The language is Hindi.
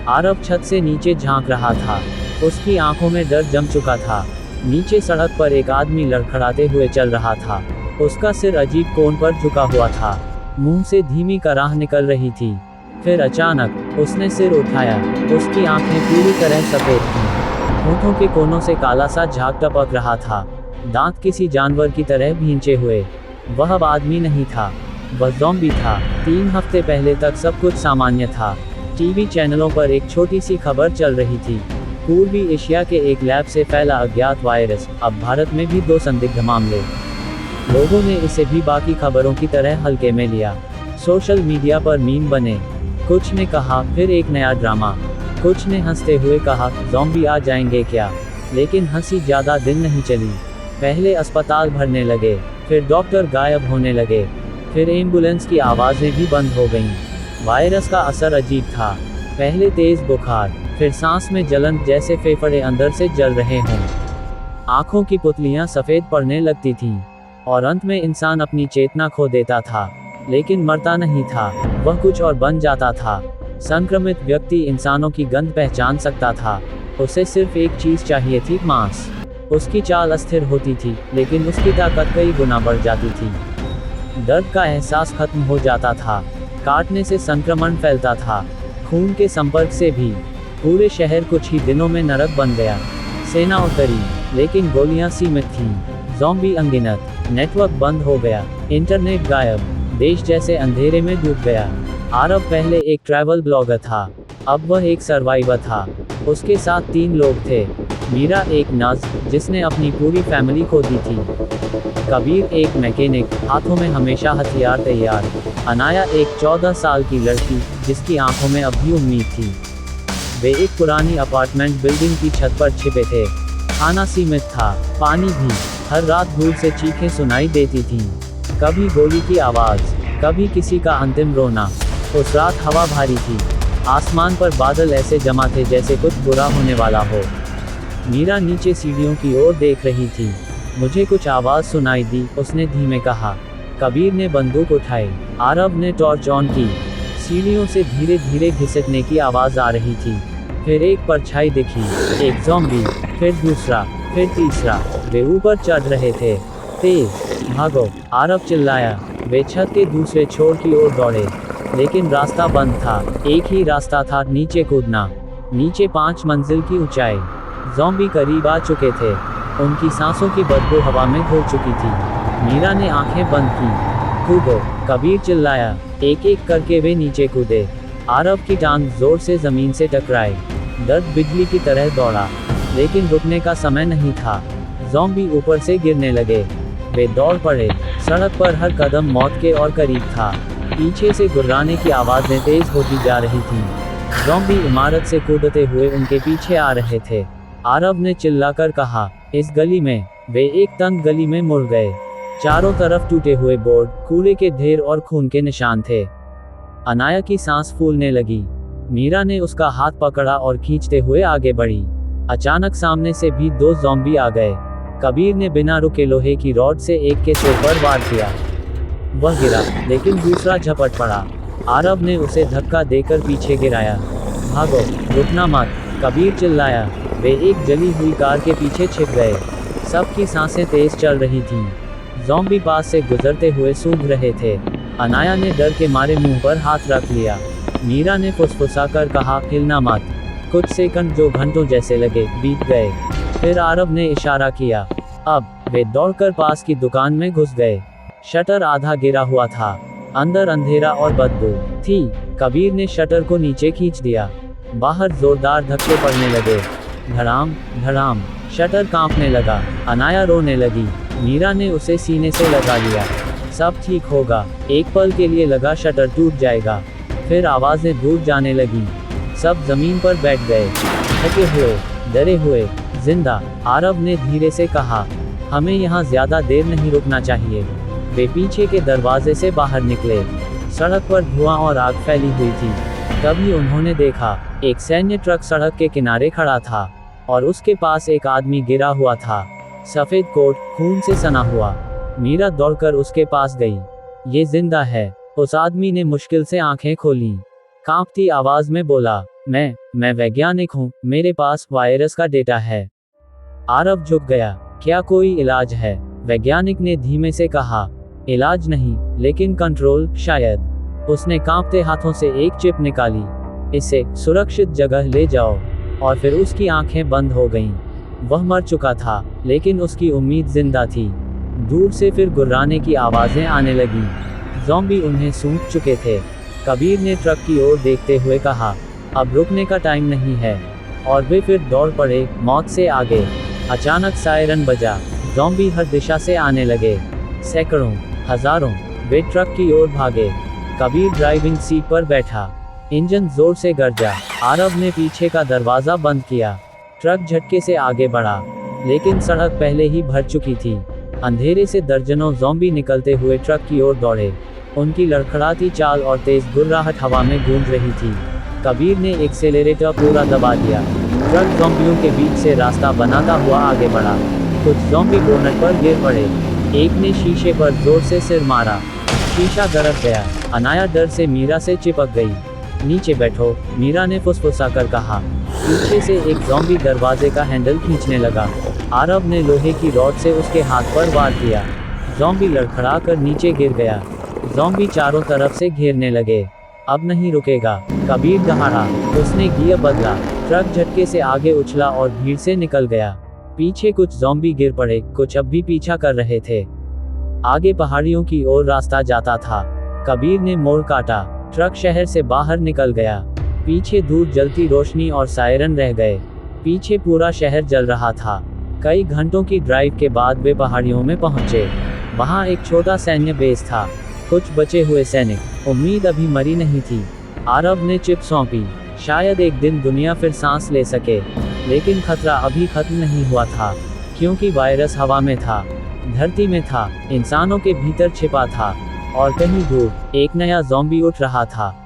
आरव छत से नीचे झांक रहा था। उसकी आंखों में डर जम चुका था। नीचे सड़क पर एक आदमी लड़खड़ाते हुए चल रहा था। उसका सिर अजीब कोण पर झुका हुआ था। मुंह से धीमी कराह निकल रही थी। फिर अचानक उसने सिर उठाया। उसकी आंखें पूरी तरह सफेद थीं। होठों के कोनों से काला सा झाग टपक रहा था। दांत किसी जानवर की तरह भींचे हुए। वह अब आदमी नहीं था, वह ज़ॉम्बी था। 3 हफ्ते पहले तक सब कुछ सामान्य था। टीवी चैनलों पर एक छोटी सी खबर चल रही थी। पूर्वी एशिया के एक लैब से फैला अज्ञात वायरस। अब भारत में भी 2 संदिग्ध मामले। लोगों ने इसे भी बाकी खबरों की तरह हल्के में लिया। सोशल मीडिया पर मीम बने। कुछ ने कहा फिर एक नया ड्रामा। कुछ ने हंसते हुए कहा ज़ॉम्बी आ जाएंगे क्या। लेकिन हंसी ज़्यादा दिन नहीं चली। पहले अस्पताल भरने लगे, फिर डॉक्टर गायब होने लगे, फिर एम्बुलेंस की आवाज़ें भी बंद हो गईं। वायरस का असर अजीब था। पहले तेज़ बुखार, फिर सांस में जलन जैसे फेफड़े अंदर से जल रहे हों। आँखों की पुतलियाँ सफ़ेद पड़ने लगती थीं। और अंत में इंसान अपनी चेतना खो देता था। लेकिन मरता नहीं था, वह कुछ और बन जाता था। संक्रमित व्यक्ति इंसानों की गंध पहचान सकता था। उसे सिर्फ एक चीज़ चाहिए थी, मांस। उसकी चाल अस्थिर होती थी, लेकिन उसकी ताकत कई गुना बढ़ जाती थी। दर्द का एहसास खत्म हो जाता था। काटने से संक्रमण फैलता था, खून के संपर्क से भी। पूरे शहर कुछ ही दिनों में नरक बन गया। सेना उतरी, लेकिन गोलियां सीमित थीं। ज़ॉम्बी अनगिनत। नेटवर्क बंद हो गया, इंटरनेट गायब। देश जैसे अंधेरे में डूब गया। आरव पहले एक ट्रैवल ब्लॉगर था, अब वह एक सर्वाइवर था। उसके साथ 3 लोग थे। मीरा एक नर्स, जिसने अपनी पूरी फैमिली खो दी थी। कबीर एक मैकेनिक, हाथों में हमेशा हथियार तैयार। अनाया एक 14 साल की लड़की, जिसकी आंखों में अब भी उम्मीद थी। वे एक पुरानी अपार्टमेंट बिल्डिंग की छत पर छिपे थे। खाना सीमित था, पानी भी। हर रात दूर से चीखें सुनाई देती थीं। कभी गोली की आवाज़, कभी किसी का अंतिम रोना। उस रात हवा भारी थी। आसमान पर बादल ऐसे जमा थे जैसे कुछ बुरा होने वाला हो। मीरा नीचे सीढ़ियों की ओर देख रही थी। मुझे कुछ आवाज़ सुनाई दी, उसने धीमे कहा। कबीर ने बंदूक उठाई। आरव ने टॉर्च ऑन की। सीढ़ियों से धीरे धीरे घिसटने की आवाज़ आ रही थी। फिर एक परछाई दिखी, एक ज़ॉम्बी, फिर दूसरा, फिर तीसरा। वे ऊपर चढ़ रहे थे। तेज भागो, आरव चिल्लाया। वे छत के दूसरे छोर की ओर दौड़े, लेकिन रास्ता बंद था। एक ही रास्ता था, नीचे कूदना। नीचे 5 मंजिल की ऊंचाई। ज़ॉम्बी करीब आ चुके थे। उनकी सांसों की बदबू हवा में घुल चुकी थी। मीरा ने आंखें बंद की। कूदो, कबीर चिल्लाया। एक एक करके वे नीचे कूदे। आरव की टांग जोर से जमीन से टकराई। दर्द बिजली की तरह दौड़ा, लेकिन रुकने का समय नहीं था। ज़ॉम्बी ऊपर से गिरने लगे। वे दौड़ पड़े। सड़क पर हर कदम मौत के और करीब था। पीछे से गुर्राने की आवाज़ें तेज होती जा रही थीं। ज़ॉम्बी इमारत से कूदते हुए उनके पीछे आ रहे थे। आरव ने चिल्लाकर कहा, इस गली में। वे एक तंग गली में मुड़ गए। चारों तरफ टूटे हुए बोर्ड, कूड़े के ढेर और खून के निशान थे। अनाया की सांस फूलने लगी। मीरा ने उसका हाथ पकड़ा और खींचते हुए आगे बढ़ी। अचानक सामने से भी 2 ज़ॉम्बी आ गए। कबीर ने बिना रुके लोहे की रॉड से एक के सिर पर वार किया। वह गिरा, लेकिन दूसरा झपट पड़ा। आरव ने उसे धक्का देकर पीछे गिराया। भागो, रुकना मत, कबीर चिल्लाया। वे एक जली हुई कार के पीछे छिप गए। सबकी सांसें तेज चल रही थीं। ज़ॉम्बी पास से गुजरते हुए सूंघ रहे थे। अनाया ने डर के मारे मुंह पर हाथ रख लिया। मीरा ने फुसफुसाकर कहा, हिलना मत। कुछ सेकंड जो घंटों जैसे लगे, बीत गए। फिर आरव ने इशारा किया। अब वे दौड़कर पास की दुकान में घुस गए। शटर आधा गिरा हुआ था। अंदर अंधेरा और बदबू थी। कबीर ने शटर को नीचे खींच दिया। बाहर जोरदार धक्के पड़ने लगे। धड़ाम धड़ाम, शटर कांपने लगा। अनाया रोने लगी। मीरा ने उसे सीने से लगा लिया। सब ठीक होगा। एक पल के लिए लगा शटर टूट जाएगा। फिर आवाज़ें दूर जाने लगी। सब जमीन पर बैठ गए, थके हुए, डरे हुए, जिंदा। आरव ने धीरे से कहा, हमें यहाँ ज्यादा देर नहीं रुकना चाहिए। वे पीछे के दरवाजे से बाहर निकले। सड़क पर धुआं और आग फैली हुई थी। तभी उन्होंने देखा, एक सैन्य ट्रक सड़क के किनारे खड़ा था, और उसके पास एक आदमी गिरा हुआ था। सफेद कोट, खून से सना हुआ। मीरा दौड़कर उसके पास गई। ये जिंदा है, उस आदमी ने मुश्किल से आंखें खोलीं। कांपती आवाज में बोला, मैं वैज्ञानिक हूँ, मेरे पास वायरस का डेटा है। आरव झुक गया। क्या कोई इलाज है? वैज्ञानिक ने धीमे से कहा। इलाज नहीं, लेकिन कंट्रोल शायद। उसने कांपते हाथों से एक चिप निकाली। इसे सुरक्षित जगह ले जाओ। और फिर उसकी आंखें बंद हो गईं। वह मर चुका था, लेकिन उसकी उम्मीद जिंदा थी। दूर से फिर गुर्राने की आवाजें आने लगीं। ज़ॉम्बी उन्हें सूंघ चुके थे। कबीर ने ट्रक की ओर देखते हुए कहा, अब रुकने का टाइम नहीं है। और वे फिर दौड़ पड़े, मौत से आगे। अचानक सायरन बजा। ज़ॉम्बी हर दिशा से आने लगे। सैकड़ों, हजारों। वे ट्रक की ओर भागे। कबीर ड्राइविंग सीट पर बैठा। इंजन जोर से गरजा। आरव ने पीछे का दरवाजा बंद किया। ट्रक झटके से आगे बढ़ा, लेकिन सड़क पहले ही भर चुकी थी। अंधेरे से दर्जनों ज़ॉम्बी निकलते हुए ट्रक की ओर दौड़े। उनकी लड़खड़ाती चाल और तेज गुर्राहट हवा में गूंज रही थी। कबीर ने एक्सेलेरेटर पूरा दबा दिया। ट्रक ज़ॉम्बियों के बीच से रास्ता बनाता हुआ आगे बढ़ा। कुछ ज़ॉम्बी बोनट पर गिर पड़े। एक ने शीशे पर जोर से सिर मारा। शीशा गड़क गया। अनाया डर से मीरा से चिपक गई। नीचे बैठो, मीरा ने फुसफुसा कर कहा। पीछे से एक ज़ॉम्बी दरवाजे का हैंडल खींचने लगा। आरव ने लोहे की रॉड से उसके हाथ पर वार किया। ज़ॉम्बी लड़खड़ा कर नीचे गिर गया। ज़ॉम्बी चारों तरफ से घेरने लगे। अब नहीं रुकेगा, कबीर दहाड़ा। उसने गियर बदला। ट्रक झटके से आगे उछला और भीड़ से निकल गया। पीछे कुछ ज़ॉम्बी गिर पड़े, कुछ अब भी पीछा कर रहे थे। आगे पहाड़ियों की ओर रास्ता जाता था। कबीर ने मोड़ काटा। ट्रक शहर से बाहर निकल गया। पीछे दूर जलती रोशनी और सायरन रह गए। पीछे पूरा शहर जल रहा था। कई घंटों की ड्राइव के बाद वे पहाड़ियों में पहुंचे। वहां एक छोटा सैन्य बेस था। कुछ बचे हुए सैनिक। उम्मीद अभी मरी नहीं थी। आरव ने चिप सौंपी। शायद एक दिन दुनिया फिर सांस ले सके। लेकिन खतरा अभी खत्म नहीं हुआ था, क्योंकि वायरस हवा में था, धरती में था, इंसानों के भीतर छिपा था। और कहीं दूर एक नया ज़ॉम्बी उठ रहा था।